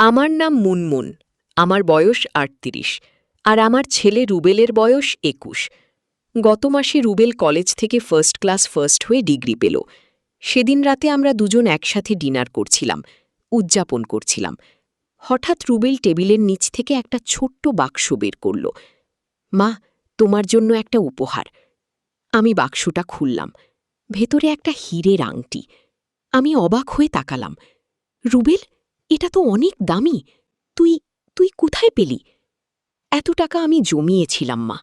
আমার নাম মুনমুন, আমার বয়স ৩৮, আর আমার ছেলে রুবেলের বয়স ২১। গত মাসে রুবেল কলেজ থেকে ফার্স্ট ক্লাস ফার্স্ট হয়ে ডিগ্রি পেল। সেদিন রাতে আমরা দুজন একসাথে ডিনার করছিলাম, উদযাপন করছিলাম। হঠাৎ রুবেল টেবিলের নিচ থেকে একটা ছোট্ট বাক্স বের করল। মা, তোমার জন্য একটা উপহার। আমি বাক্সটা খুললাম। ভেতরে একটা হীরের আংটি। আমি অবাক হয়ে তাকালাম। রুবেল, এটা তো অনেক দামি। তুই তুই কোথায় পেলি? এত টাকা আমি জমিয়েছিলাম মা,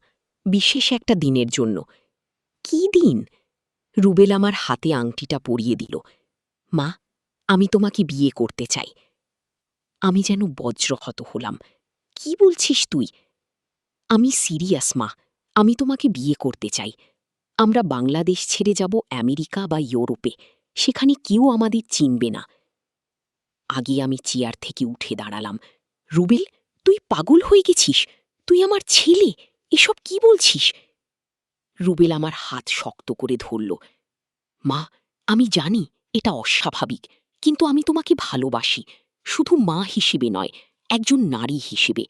বিশেষ একটা দিনের জন্য। কি দিন? রুবেল আমার হাতে আংটিটা পরিয়ে দিল। মা, আমি তোমাকে বিয়ে করতে চাই। আমি যেন বজ্রহত হলাম। কি বলছিস তুই? আমি সিরিয়াস মা, আমি তোমাকে বিয়ে করতে চাই। আমরা বাংলাদেশ ছেড়ে যাব আমেরিকা বা ইউরোপে, সেখানে কেউ আমাদের চিনবে না। আগে আমি চেয়ার থেকে উঠে দাঁড়ালাম। রুবেল, তুই পাগল হয়ে গেছিস? তুই আমার ছেলে, এসব কি বলছিস? রুবেল আমার হাত শক্ত করে ধরল। মা, আমি জানি এটা অস্বাভাবিক, কিন্তু আমি তোমাকে ভালোবাসি, শুধু মা হিসেবে নয়, একজন নারী হিসেবে।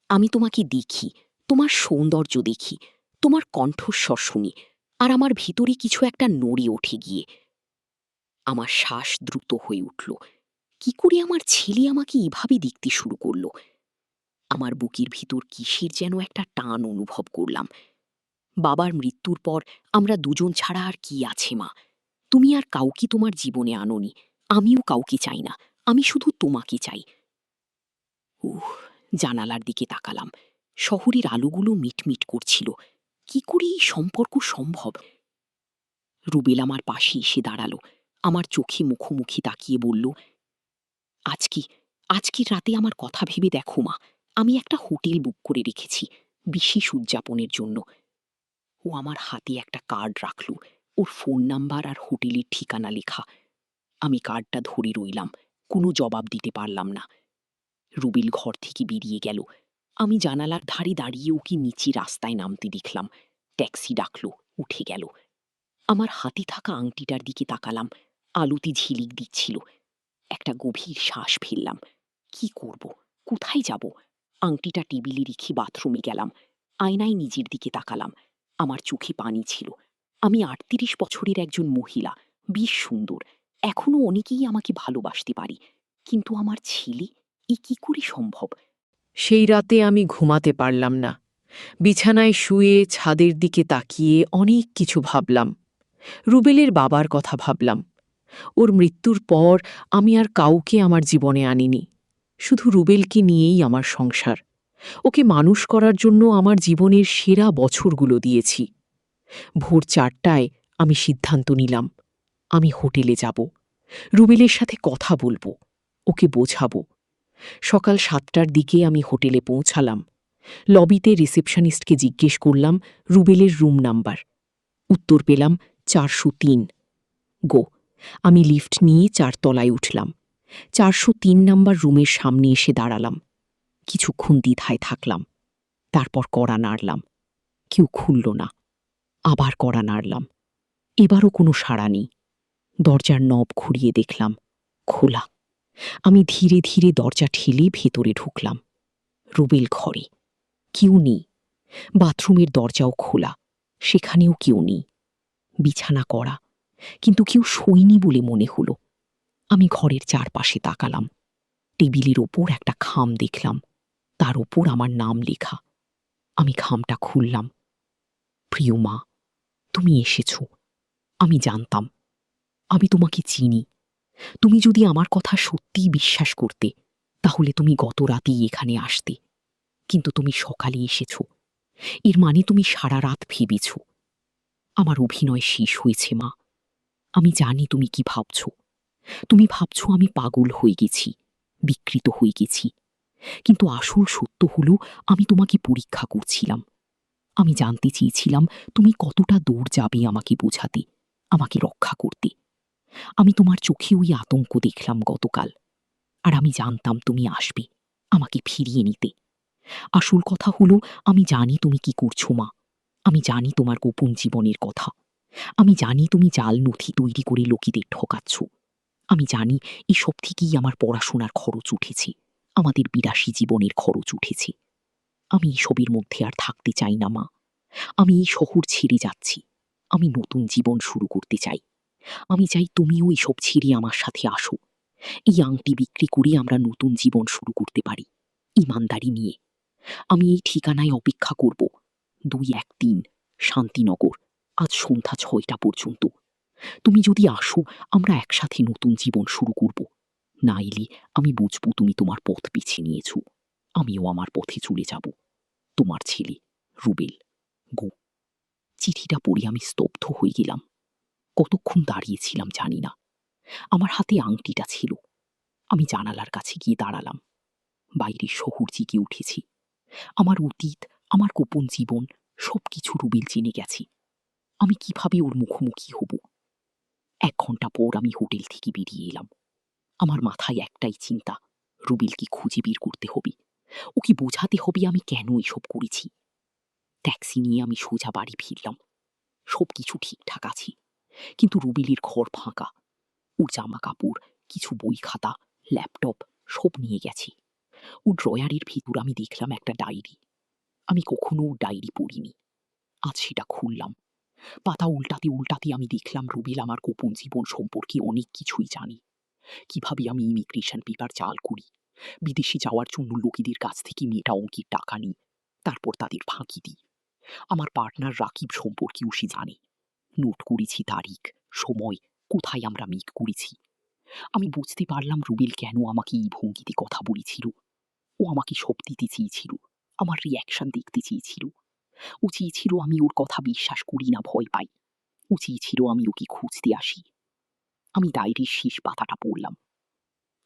আমি তোমাকে দেখি, তোমার সৌন্দর্য দেখি, তোমার কণ্ঠস্বর শুনি, আর আমার ভিতরে কিছু একটা নড়ে ওঠে গিয়ে। আমার শ্বাস দ্রুত হয়ে উঠল। কি করে আমার ছেলে আমাকে এভাবে দেখতে শুরু করল? আমার বুকের ভিতর কিসের যেন একটা টান অনুভব করলাম। বাবার মৃত্যুর পর আমরা দুজন ছাড়া আর কি আছে মা? তুমি আর কাউকে তোমার জীবনে আনোনি, আমিও কাউকে চাই না, আমি শুধু তোমাকে চাই। জানালার দিকে তাকালাম। শহরের আলোগুলো মিটমিট করছিল। কি করে এই সম্পর্ক সম্ভব? রুবেল আমার পাশে এসে দাঁড়ালো, আমার চোখে মুখোমুখি তাকিয়ে বলল, আজকের রাতে আমার কথা ভেবে দেখো মা, আমি একটা হোটেল বুক করে রেখেছি বিশেষ উদযাপনের জন্য। ও আমার হাতে একটা কার্ড রাখল, ওর ফোন নাম্বার আর হোটেলের ঠিকানা লেখা। আমি কার্ডটা ধরে রইলাম, কোনো জবাব দিতে পারলাম না। রুবেল ঘর থেকে বেরিয়ে গেল। আমি জানালার ধারে দাঁড়িয়ে ওকে নিচে রাস্তায় নামতে দেখলাম। ট্যাক্সি ডাকল, উঠে গেল। আমার হাতে থাকা আংটিটার দিকে তাকালাম, আলোতে ঝিলিক দিচ্ছিল। একটা গভীর শ্বাস ফেললাম। কি করব, কোথায় যাব? আংটিটা টেবিলে রেখে বাথরুমে গেলাম। আয়নায় নিজের দিকে তাকালাম। আমার চোখে পানি ছিল। আমি ৩৮ বছরের একজন মহিলা, বেশ সুন্দর, এখনো অনেকেই আমাকে ভালোবাসতে পারি, কিন্তু আমার ছেলে, এ কি করে সম্ভব? সেই রাতে আমি ঘুমাতে পারলাম না। বিছানায় শুয়ে ছাদের দিকে তাকিয়ে অনেক কিছু ভাবলাম। রুবেলের বাবার কথা ভাবলাম। ওর মৃত্যুর পর আমি আর কাউকে আমার জীবনে আনিনি, শুধু রুবেলকে নিয়েই আমার সংসার। ওকে মানুষ করার জন্য আমার জীবনের সেরা বছরগুলো দিয়েছি। ভোর ৪টায় আমি সিদ্ধান্ত নিলাম, আমি হোটেলে যাব, রুবেলের সাথে কথা বলবো, ওকে বোঝাবো। সকাল ৭টার দিকে আমি হোটেলে পৌঁছালাম। লবিতে রিসেপশনিস্টকে জিজ্ঞেস করলাম রুবেলের রুম নাম্বার। উত্তর পেলাম ৪০৩। গো, আমি লিফট নিয়ে ৪ তলায় উঠলাম। ৪০৩ নাম্বার রুমের সামনে এসে দাঁড়ালাম। কিছুক্ষণ দ্বিধায় থাকলাম, তারপর কড়া নাড়লাম। কেউ খুলল না। আবার কড়া নাড়লাম, এবারও কোনো সাড়া নেই। দরজার নব ঘুরিয়ে দেখলাম, খোলা। আমি ধীরে ধীরে দরজা ঠেলে ভেতরে ঢুকলাম। রুবেল ঘরে, কেউ নেই। বাথরুমের দরজাও খোলা, সেখানেও কেউ নেই। বিছানা করা, কিন্তু কেউ শোয়নি বলে মনে হলো। আমি ঘরের চারপাশে তাকালাম। টেবিলের ওপর একটা খাম দেখলাম, তার ওপর আমার নাম লেখা। আমি খামটা খুললাম। প্রিয় মা, তুমি এসেছ। আমি জানতাম, আমি তোমাকে চিনি। তুমি যদি আমার কথা সত্যিই বিশ্বাস করতে, তাহলে তুমি গত রাতেই এখানে আসতে। কিন্তু তুমি সকালে এসেছ, এর মানে তুমি সারা রাত ভেবেছ। আমার অভিনয় শেষ হয়েছে মা। আমি জানি তুমি কি ভাবছ। তুমি ভাবছ আমি পাগল হয়ে গেছি, বিকৃত হয়ে গেছি। কিন্তু আসল সত্য হলো, আমি তোমাকে পরীক্ষা করছিলাম। আমি জানতে চেয়েছিলাম তুমি কতটা দূর যাবে আমাকে বোঝাতে, আমাকে রক্ষা করতে। আমি তোমার চোখে ওই আতঙ্ক দেখলাম গতকাল, আর আমি জানতাম তুমি আসবে আমাকে ফিরিয়ে নিতে। আসল কথা হলো, আমি জানি তুমি কি করছো মা। আমি জানি তোমার গোপন জীবনের কথা। আমি জানি তুমি জাল নথি তৈরি করে লোকেদের ঠকাচ্ছ। আমি জানি এসব থেকেই আমার পড়াশোনার খরচ উঠেছে, আমাদের বিলাসী জীবনের খরচ উঠেছে। আমি এসবের মধ্যে আর থাকতে চাই না মা। আমি এই শহর ছেড়ে যাচ্ছি। আমি নতুন জীবন শুরু করতে চাই। আমি চাই তুমিও এসব ছেড়ে আমার সাথে আসো। এই আংটি বিক্রি করে আমরা নতুন জীবন শুরু করতে পারি, ইমানদারি নিয়ে। আমি এই ঠিকানায় অপেক্ষা করব, 213 শান্তিনগর, আজ সন্ধ্যা 6টা পর্যন্ত। তুমি যদি আসো, আমরা একসাথে নতুন জীবন শুরু করব। না এলে আমি বুঝবো তুমি তোমার পথ বেছে নিয়েছ। আমিও আমার পথে চলে যাব। তোমার ছেলে রুবেল। গো। চিঠিটা পড়ে আমি স্তব্ধ হয়ে গেলাম। কতক্ষণ দাঁড়িয়েছিলাম জানি না। আমার হাতে আংটিটা ছিল। আমি জানালার কাছে গিয়ে দাঁড়ালাম। বাইরের শহর জেগে উঠেছি। আমার অতীত, আমার গোপন জীবন, সবকিছু রুবেল জেনে গেছে। আমি কিভাবে ওর মুখোমুখি হব? 1 ঘন্টা পর আমি হোটেল থেকে বেরিয়ে এলাম। আমার মাথায় একটাই চিন্তা, রুবেলকে খুঁজে বের করতে হবে। ওকে বোঝাতে হবে আমি কেন এসব করেছি। ট্যাক্সি নিয়ে আমি সোজা বাড়ি ফিরলাম। সবকিছু ঠিকঠাক আছে, কিন্তু রুবেলের ঘর ফাঁকা। ওর জামা কাপড়, কিছু বই খাতা, ল্যাপটপ সব নিয়ে গেছে। ও ড্রয়ারের ভিতর আমি দেখলাম একটা ডায়েরি। আমি কখনো ওর ডায়েরি পড়িনি। আজ সেটা খুললাম। পাতা উল্টাতে উল্টাতে আমি দেখলাম রুবেল আমার গোপন জীবন সম্পর্কে অনেক কিছুই জানে। কিভাবে আমি ইমিগ্রেশন পেপার জাল করি, বিদেশে যাওয়ার জন্য লোকেদের কাছ থেকে মেয়েটা অঙ্কের টাকা নিই, তারপর তাদের ফাঁকি দিই। আমার পার্টনার রাকিব সম্পর্কেও সে জানে। নোট করেছি তারিখ, সময়, কোথায় আমরা মিট করেছি। আমি বুঝতে পারলাম রুবেল কেন আমাকে এই ভঙ্গিতে কথা বলেছিল। ও আমাকে সব দিতে চেয়েছিল, আমার রিয়াকশন দেখতে চেয়েছিল। ও চেয়েছিল আমি ওর কথা বিশ্বাস করি না, ভয় পাই। ও চেয়েছিল আমি ওকে খুঁজতে আসি। আমি ডায়েরির শেষ পাতাটা পড়লাম।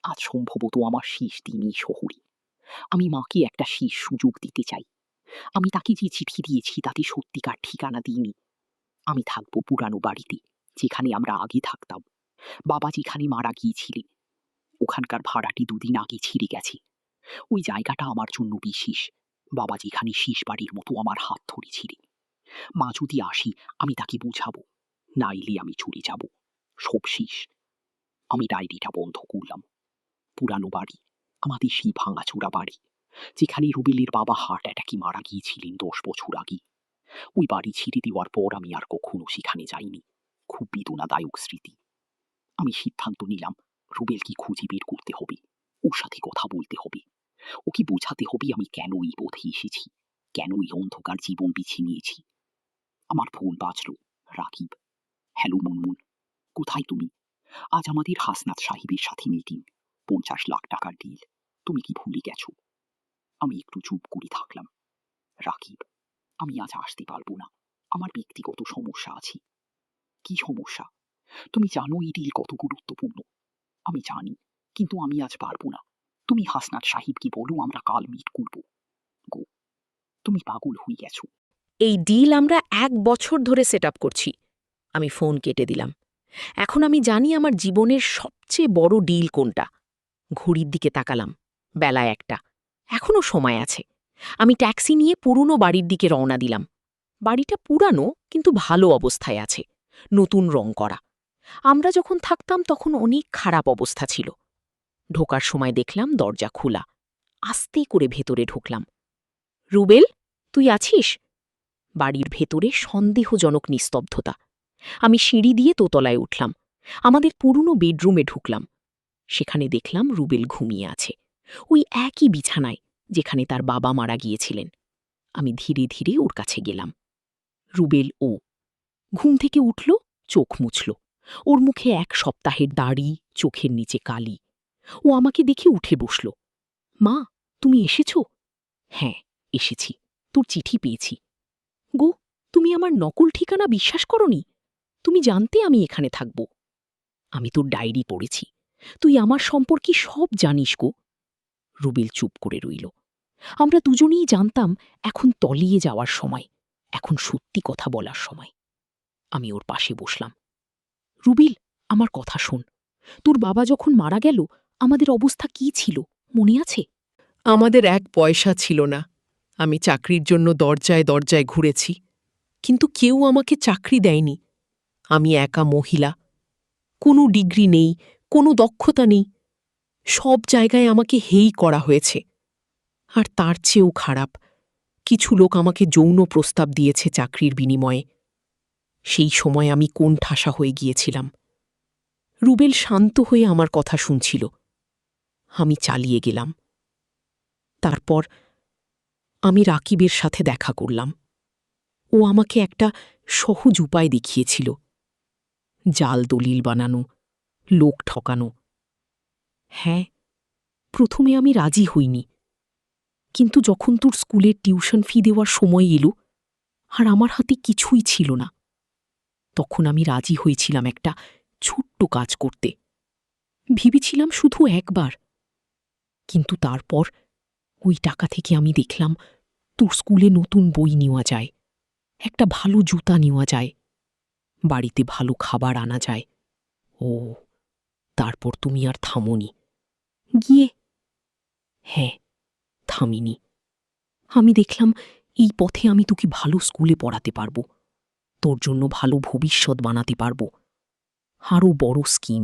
আজ সম্ভবত আমার শেষ দিন এই শহরে। আমি মাকে একটা শেষ সুযোগ দিতে চাই। আমি তাকে যে চিঠি দিয়েছি তাতে সত্যিকার ঠিকানা দিইনি। আমি থাকবো পুরানো বাড়িতে, যেখানে আমরা আগে থাকতাম। বাবা যেখানে মারা গিয়েছিলেন, ওখানকার ভাড়াটি 2 দিন আগে ছিঁড়ে গেছে। ওই জায়গাটা আমার জন্য বিশেষ। বাবা যেখানে শেষবাড়ির মতো আমার হাত ধরেছিলেন। মা যদি আসি, আমি তাকে বোঝাবো, না এলে আমি চলে যাব। সব শেষ। আমি ডায়েরিটা বন্ধ করলাম। পুরানো বাড়ি, আমাদের সেই ভাঙাচোরা বাড়ি, যেখানে রুবেলের বাবা হার্ট অ্যাটাকে মারা গিয়েছিলেন 10 বছর আগে। ওই বাড়ি ছেড়ে দেওয়ার পর আমি আর কখনো সেখানে যাইনি। খুব বেদনাদায়ক স্মৃতি। আমি সিদ্ধান্ত নিলাম রুবেলকে খুঁজে বের করতে হবে, ওর সাথে কথা বলতে হবে। ওকে বোঝাতে হবে আমি কেন এই পথে এসেছি, কেন এই অন্ধকার জীবন বেছে নিয়েছি। আমার ফোন বাজলো। রাকিব। হ্যালো মুনমুন, কোথায় তুমি? আজ আমাদের হাসনাত সাহেবের সাথে মিটিং, 50 লাখ টাকার ডিল। তুমি কি ভুলে গেছো? আমি একটু চুপ করে থাকলাম। রাকিব, আমি আজ আসতে পারবো না। আমার ব্যক্তিগত সমস্যা আছে। কি সমস্যা? তুমি জানো এই ডিল কত গুরুত্বপূর্ণ। আমি জানি, কিন্তু আমি আজ পারবো না। তুমি হাসনাত সাহেবকে বলো আমরা কাল মিট করব। গো, তুমি পাগল হয়ে গেছো। এই ডিল আমরা 1 বছর ধরে সেট আপ করছি। আমি ফোন কেটে দিলাম। এখন আমি জানি আমার জীবনের সবচেয়ে বড় ডিল কোনটা। ঘড়ির দিকে তাকালাম। বেলা 1টা। এখনও সময় আছে। আমি ট্যাক্সি নিয়ে পুরনো বাড়ির দিকে রওনা দিলাম। বাড়িটা পুরানো, কিন্তু ভালো অবস্থায় আছে, নতুন রং করা। আমরা যখন থাকতাম তখন অনেক খারাপ অবস্থা ছিল। ঢোকার সময় দেখলাম দরজা খোলা। আস্তে করে ভেতরে ঢুকলাম। রুবেল, তুই আছিস? বাড়ির ভেতরে সন্দেহজনক নিস্তব্ধতা। আমি সিঁড়ি দিয়ে দোতলায় উঠলাম। আমাদের পুরনো বেডরুমে ঢুকলাম। সেখানে দেখলাম রুবেল ঘুমিয়ে আছে, ওই একই বিছানায় যেখানে তার বাবা মারা গিয়েছিলেন। আমি ধীরে ধীরে ওর কাছে গেলাম। রুবেল ঘুম থেকে উঠল, চোখ মুছল। ওর মুখে 1 সপ্তাহের দাড়ি, চোখের নিচে কালি। ও আমাকে দেখে উঠে বসল। মা, তুমি এসেছ? হ্যাঁ, এসেছি। তোর চিঠি পেয়েছি। গো, তুমি আমার নকল ঠিকানা বিশ্বাস করনি? তুমি জানতে আমি এখানে থাকব। আমি তোর ডায়েরি পড়েছি। তুই আমার সম্পর্কে সব জানিস গো। রুবেল চুপ করে রইল। আমরা দুজনেই জানতাম এখন তলিয়ে যাওয়ার সময়, এখন সত্যি কথা বলার সময়। আমি ওর পাশে বসলাম। রুবেল, আমার কথা শোন। তোর বাবা যখন মারা গেল আমাদের অবস্থা কি ছিল মনে আছে? আমাদের 1 পয়সা ছিল না। আমি চাকরির জন্য দরজায় দরজায় ঘুরেছি, কিন্তু কেউ আমাকে চাকরি দেয়নি। আমি একা মহিলা, কোনো ডিগ্রি নেই, কোনো দক্ষতা নেই। সব জায়গায় আমাকে হেই করা হয়েছে। আর তার চেয়েও খারাপ, কিছু লোক আমাকে যৌন প্রস্তাব দিয়েছে চাকরির বিনিময়ে। সেই সময় আমি কোণঠাসা হয়ে গিয়েছিলাম। রুবেল শান্ত হয়ে আমার কথা শুনছিল। আমি চালিয়ে গেলাম। তারপর আমি রাকিবের সাথে দেখা করলাম। ও আমাকে একটা সহজ উপায় দেখিয়েছিল। জাল দলিল বানানো, লোক ঠকানো। হ্যাঁ, প্রথমে আমি রাজি হইনি, কিন্তু যখন তোর স্কুলের টিউশন ফি দেওয়ার সময় এলো আর আমার হাতে কিছুই ছিল না, তখন আমি রাজি হয়েছিলাম একটা ছোট্ট কাজ করতে। ভেবেছিলাম শুধু একবার, কিন্তু তারপর ওই টাকা থেকে আমি দেখলাম তোর স্কুলে নতুন বই নেওয়া যায়, একটা ভালো জুতা নেওয়া যায়, বাড়িতে ভালো খাবার আনা যায়। ও, তারপর তুমি আর থামোনি গিয়ে? হ্যাঁ, থামিনি। আমি দেখলাম এই পথে আমি তোকে ভালো স্কুলে পড়াতে পারবো, তোর জন্য ভালো ভবিষ্যৎ বানাতে পারবো। আরও বড় স্কিম,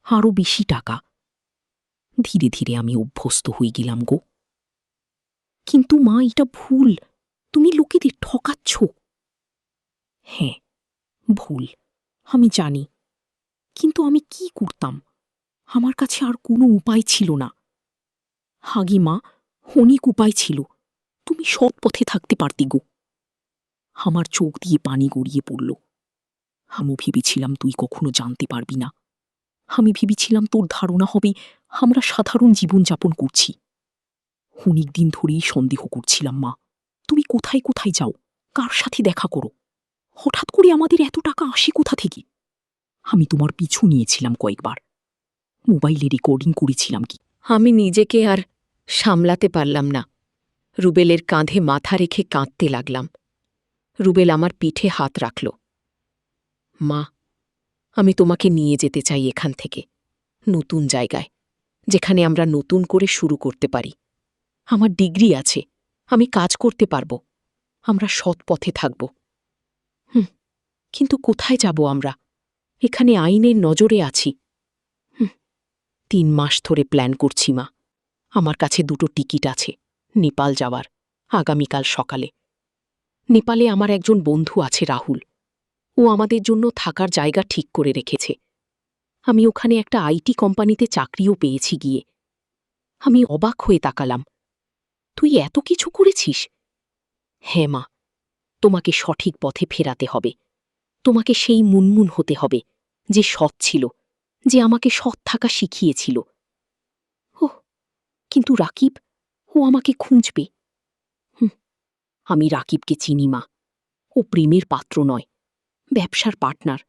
আরও বেশি টাকা। ধীরে ধীরে আমি অভ্যস্ত হয়ে গেলাম গো। কিন্তু মা, এটা ভুল, তুমি লোকেদের ঠকাচ্ছ। হ্যাঁ, ভুল, আমি জানি, কিন্তু আমি কি করতাম? আমার কাছে আর কোনো উপায় ছিল না। হাগি মা, অনেক উপায় ছিল, তুমি সৎ পথে থাকতে পারতে গো। আমার চোখ দিয়ে পানি গড়িয়ে পড়ল। আমি ভেবেছিলাম তুই কখনো জানতে পারবি না। আমি ভেবেছিলাম তোর ধারণা হবে আমরা সাধারণ জীবনযাপন করছি। অনেক দিন ধরেই সন্দেহ করছিলাম মা, তুমি কোথায় কোথায় যাও, কার সাথে দেখা করো, হঠাৎ করে আমাদের এত টাকা আসে কোথা থেকে? আমি তোমার পিছু নিয়েছিলাম কয়েকবার, মোবাইলে রেকর্ডিং করেছিলাম কি। আমি নিজেকে আর সামলাতে পারলাম না। রুবেলের কাঁধে মাথা রেখে কাঁদতে লাগলাম। রুবেল আমার পিঠে হাত রাখল। মা, আমি তোমাকে নিয়ে যেতে চাই এখান থেকে, নতুন জায়গায়, যেখানে আমরা নতুন করে শুরু করতে পারি। আমার ডিগ্রি আছে, আমি কাজ করতে পারব, আমরা সৎ পথে থাকব। কিন্তু কোথায় যাব আমরা? এখানে আইনের নজরে আছি। 3 মাস ধরে প্ল্যান করছি মা। আমার কাছে 2টো টিকিট আছে নেপাল যাওয়ার, আগামীকাল সকালে। নেপালে আমার একজন বন্ধু আছে, রাহুল। ও আমাদের জন্য থাকার জায়গা ঠিক করে রেখেছে। আমি ওখানে একটা আইটি কোম্পানিতে চাকরিও পেয়েছি গিয়ে। আমি অবাক হয়ে তাকালাম। তুই এত কিছু করেছিস? হ্যাঁ মা, তোমাকে সঠিক পথে ফেরাতে হবে। তোমাকে সেই মুনমুন হতে হবে যে সৎ ছিল, যে আমাকে সৎ থাকা শিখিয়েছিল। ওহ, কিন্তু রাকিব, ও আমাকে খুঁজবে। আমি রাকিবকে চিনি মা। ও প্রেমের পাত্র নয়, ব্যবসার পার্টনার।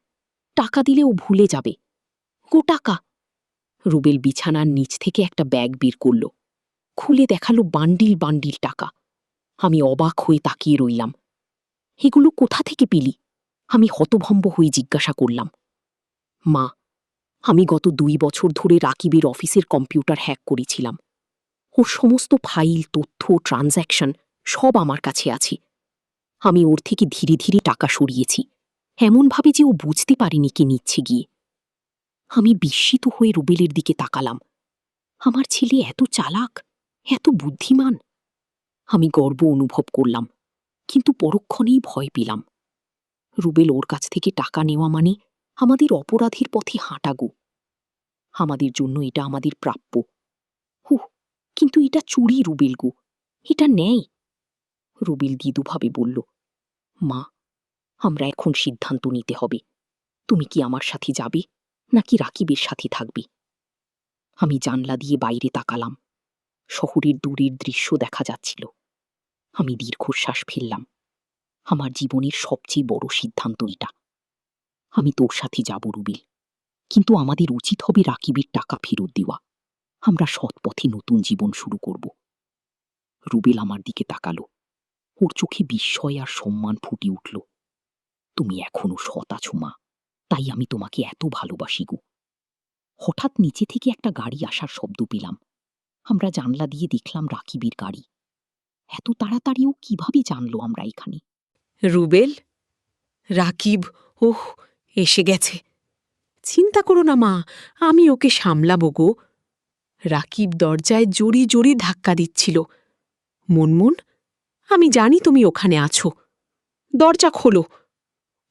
টাকা দিলে ও ভুলে যাবে। টাকা! রুবেল বিছানার নিচ থেকে একটা ব্যাগ বের করল, খুলে দেখালো বান্ডিল বান্ডিল টাকা। আমি অবাক হয়ে তাকিয়ে রইলাম। এগুলো কোথা থেকে পেলি? আমি হতভম্ব হয়ে জিজ্ঞাসা করলাম। মা, আমি গত 2 বছর ধরে রাকিবের অফিসের কম্পিউটার হ্যাক করেছিলাম। ওর সমস্ত ফাইল, তথ্য, ট্রানজ্যাকশন সব আমার কাছে আছে। আমি ওর থেকে ধীরে ধীরে টাকা সরিয়েছি, এমনভাবে যে ও বুঝতে পারেনি কে নিচ্ছে গিয়ে। আমি বিস্মিত হয়ে রুবেলের দিকে তাকালাম। আমার ছেলে এত চালাক, এত বুদ্ধিমান। আমি গর্ব অনুভব করলাম, কিন্তু পরক্ষণেই ভয় পেলাম। রুবেল ওর কাছ থেকে টাকা নেওয়া মানে আমাদের অপরাধের পথে হাঁটাগো। আমাদের জন্য এটা আমাদের প্রাপ্য। হুহ, কিন্তু এটা চুরি রুবেল গো, এটা ন্যায়। রুবেল দ্বিধুভাবে বলল, মা, আমরা এখন সিদ্ধান্ত নিতে হবে। তুমি কি আমার সাথে যাবে নাকি রাকিবের সাথে থাকবে? আমি জানলা দিয়ে বাইরে তাকালাম। শহরের দূরের দৃশ্য দেখা যাচ্ছিল। আমি দীর্ঘশ্বাস ফেললাম। আমার জীবনের সবচেয়ে বড় সিদ্ধান্ত এটা। আমি তোর সাথে যাব রুবেল, কিন্তু আমাদের উচিত হবে রাকিবের টাকা ফেরত দেওয়া। আমরা সৎ পথে নতুন জীবন শুরু করব। রুবেল আমার দিকে তাকালো। ওর চোখে বিস্ময় আর সম্মান ফুটে উঠল। তুমি এখনো সৎ আছো মা, তাই আমি তোমাকে এত ভালোবাসি গো। হঠাৎ নিচে থেকে একটা গাড়ি আসার শব্দ পেলাম। আমরা জানলা দিয়ে দেখলাম রাকিবের গাড়ি। এত তাড়াতাড়িও কিভাবে জানলো আমরা এখানে? রুবেল, রাকিব, ওহ, এসে গেছে। চিন্তা করো না মা, আমি ওকে সামলাবো গো। রাকিব দরজায় জোরে জোরে ধাক্কা দিচ্ছিল। মুনমুন, আমি জানি তুমি ওখানে আছো, দরজা খোলো।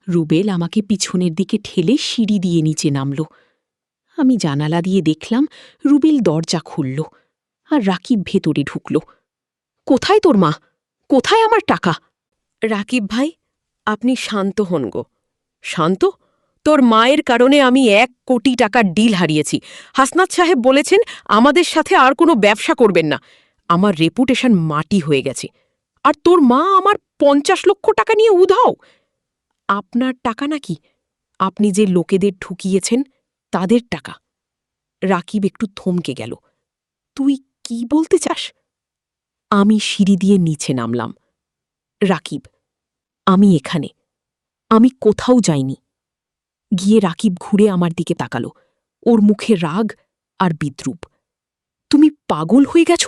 রুবেল আমাকে পিছনের দিকে ঠেলে সিঁড়ি দিয়ে নিচে নামল। আমি জানালা দিয়ে দেখলাম রুবেল দরজা খুলল, আর রাকিব ভেতরে ঢুকল। কোথায় তোর মা? কোথায় আমার টাকা? রাকিব ভাই, আপনি শান্ত হন গো। শান্ত? তোর মায়ের কারণে আমি 1 কোটি টাকার ডিল হারিয়েছি। হাসনাত সাহেব বলেছেন আমাদের সাথে আর কোনো ব্যবসা করবেন না। আমার রেপুটেশন মাটি হয়ে গেছে। আর তোর মা আমার 50 লক্ষ টাকা নিয়ে উধাও। আপনার টাকা নাকি? আপনি যে লোকেদের ঠুকিয়েছেন তাদের টাকা। রাকিব একটু থমকে গেল। তুই কি বলতে চাস? আমি সিঁড়ি দিয়ে নিচে নামলাম। রাকিব, আমি এখানে, আমি কোথাও যাইনি। গিয়ে রাকিব ঘুরে আমার দিকে তাকাল, ওর মুখে রাগ আর বিদ্রুপ। তুমি পাগল হয়ে গেছ?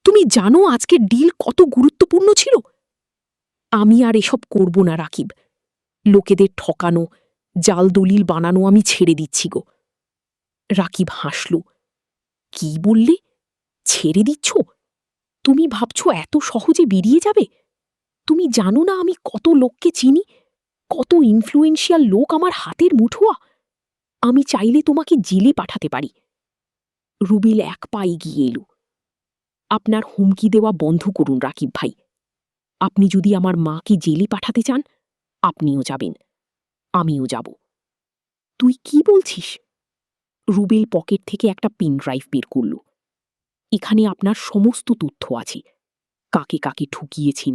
তুমি জানো আজকের ডিল কত গুরুত্বপূর্ণ ছিল? আমি আর এসব করব না রাকিব। লোকেদের ঠকানো, জাল দলিল বানানো আমি ছেড়ে দিচ্ছি গো। রাকিব হাসল। কি বললে? ছেড়ে দিচ্ছ? তুমি ভাবছ এত সহজে বেরিয়ে যাবে? তুমি জানো না আমি কত লোককে চিনি, কত ইনফ্লুয়েন্সিয়াল লোক আমার হাতের মুঠোয়া। আমি চাইলে তোমাকে জেলে পাঠাতে পারি। রুবেল এক পা এগিয়ে এলো। আপনার হুমকি দেওয়া বন্ধ করুন রাকিব ভাই। আপনি যদি আমার মাকে জেলে পাঠাতে চান, আপনিও যাবেন, আমিও যাব। তুই কি বলছিস? রুবেল পকেট থেকে একটা পেন ড্রাইভ বের করল। এখানে আপনার সমস্ত তথ্য আছে। কাকে কাকে ঠুকিয়েছেন,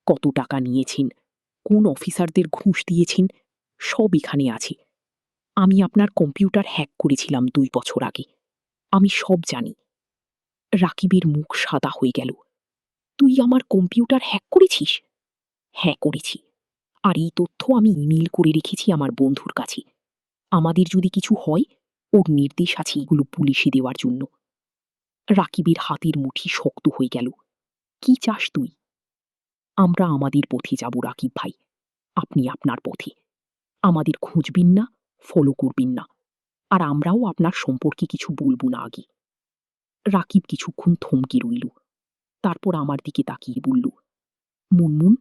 কত টাকা নিয়েছেন, কোন অফিসারদের ঘুষ দিয়েছেন, সব এখানে আছে। আমি আপনার কম্পিউটার হ্যাক করেছিলাম 2 বছর আগে। আমি সব জানি। রাকিবের মুখ সাদা হয়ে গেল। তুই আমার কম্পিউটার হ্যাক করেছিস? হ্যাঁ, করেছি। আর এই তথ্য আমি ইমেইল করে রেখেছি আমার বন্ধুর কাছে। আমাদের যদি কিছু হয়, ওর নির্দেশ আছে এগুলো পুলিশে দেওয়ার জন্য। রাকিবের হাতের মুঠি শক্ত হয়ে গেল। কি চাস তুই? আমরা আমাদের পথে যাব রাকিব ভাই, আপনি আপনার পথে। আমাদের খুঁজবেন না, ফলো করবেন না, আর আমরাও আপনার সম্পর্কে কিছু বলবো না আগে। রাকিব কিছুক্ষণ থমকে রইল, তারপর আমার দিকে তাকিয়ে বলল, মুনমুন,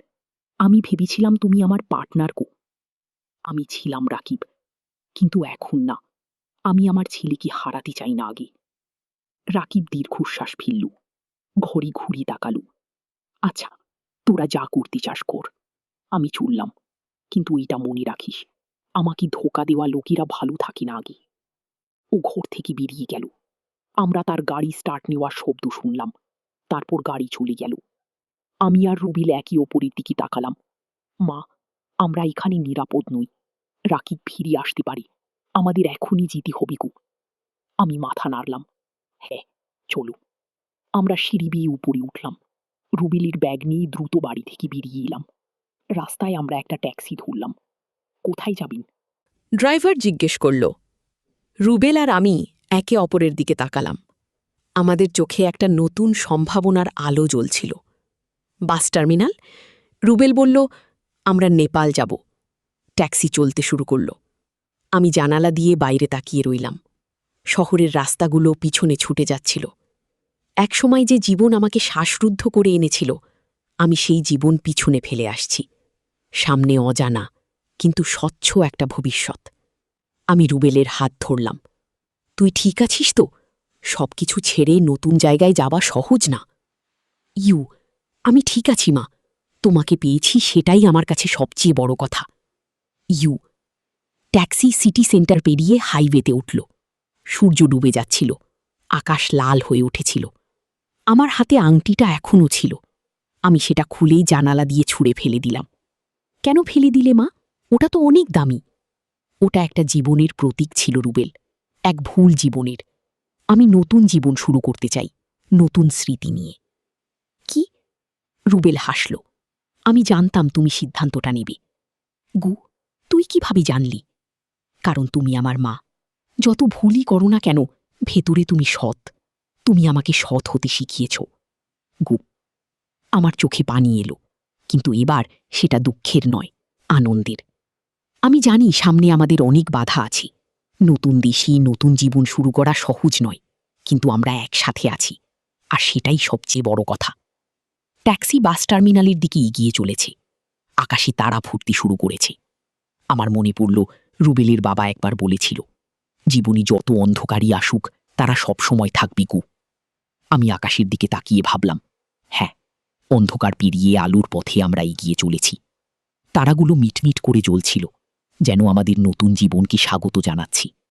আমি ভেবেছিলাম তুমি আমার পার্টনার গো। আমি ছিলাম রাকিব, কিন্তু এখন না। আমি আমার ছেলেকে হারাতে চাই না আগে। রাকিব দীর্ঘশ্বাস ফেলল, ঘড়ি ঘুরে তাকালো। আচ্ছা, তোরা যা করতে চাস কর, আমি চললাম। কিন্তু এটা মনে রাখিস, আমাকে ধোকা দেওয়া লোকেরা ভালো থাকে না আগে। ও ঘর থেকে বেরিয়ে গেল। আমরা তার গাড়ি স্টার্ট নেওয়ার শব্দ শুনলাম। তারপর গাড়ি চলে গেল। আমি আর রুবেল একে অপরের দিকে তাকালাম। মা, আমরা এখানে নিরাপদ নই। রাকিব ফিরে আসতে পারে। আমাদের এখনই যেতে হবে গো। আমি মাথা নাড়লাম। হ্যাঁ, চলো। আমরা সিঁড়ি বেয়ে উপরে উঠলাম। রুবেলের ব্যাগ নিয়ে দ্রুত বাড়ি থেকে বেরিয়ে এলাম। রাস্তায় আমরা একটা ট্যাক্সি ধরলাম। কোথায় যাবেন? ড্রাইভার জিজ্ঞেস করল। রুবেল আর আমি একে অপরের দিকে তাকালাম। আমাদের চোখে একটা নতুন সম্ভাবনার আলো জ্বলছিল। Bus terminal? রুবেল বলল, আমরা নেপাল যাব। ট্যাক্সি চলতে শুরু করল। আমি জানালা দিয়ে বাইরে তাকিয়ে রইলাম। শহরের রাস্তাগুলো পিছনে ছুটে যাচ্ছিল। একসময় যে জীবন আমাকে শ্বাসরুদ্ধ করে এনেছিল, আমি সেই জীবন পিছনে ফেলে আসছি। সামনে অজানা কিন্তু স্বচ্ছ একটা ভবিষ্যৎ। আমি রুবেলের হাত ধরলাম। তুই ঠিক আছিস তো? সবকিছু ছেড়ে নতুন জায়গায় যাওয়া সহজ না। আমি ঠিক আছি মা। তোমাকে পেয়েছি, সেটাই আমার কাছে সবচেয়ে বড় কথা। ট্যাক্সি সিটি সেন্টার পেরিয়ে হাইওয়েতে উঠল। সূর্য ডুবে যাচ্ছিল, আকাশ লাল হয়ে উঠেছিল। আমার হাতে আংটিটা এখনও ছিল। আমি সেটা খুলেই জানালা দিয়ে ছুঁড়ে ফেলে দিলাম। কেন ফেলে দিলে মা? ওটা তো অনেক দামি। ওটা একটা জীবনের প্রতীক ছিল রুবেল, এক ভুল জীবনের। আমি নতুন জীবন শুরু করতে চাই, নতুন স্মৃতি নিয়ে। কি? রুবেল হাসল। আমি জানতাম তুমি সিদ্ধান্তটা নেবে। গু, তুই কিভাবে জানলি? কারণ তুমি আমার মা। যত ভুলই করো না কেন, ভেতরে তুমি সৎ। তুমি আমাকে সৎ হতে শিখিয়েছ। গু, আমার চোখে পানি এলো, কিন্তু এবার সেটা দুঃখের নয়, আনন্দের। আমি জানি সামনে আমাদের অনেক বাধা আছে। নতুন দেশে নতুন জীবন শুরু করা সহজ নয়, কিন্তু আমরা একসাথে আছি, আর সেটাই সবচেয়ে বড় কথা। ট্যাক্সি বাস টার্মিনালের দিকে এগিয়ে চলেছে। আকাশে তারা ফুটতে শুরু করেছে। আমার মনে পড়ল রুবেলের বাবা একবার বলেছিল, জীবনে যত অন্ধকারই আসুক তারা সবসময় থাকবে গো। আমি আকাশের দিকে তাকিয়ে ভাবলাম, হ্যাঁ, অন্ধকার পেরিয়ে আলোর পথে আমরা এগিয়ে চলেছি। তারাগুলো মিটমিট করে জ্বলছিল, যেন আমাদের নতুন জীবনকে স্বাগত জানাচ্ছি।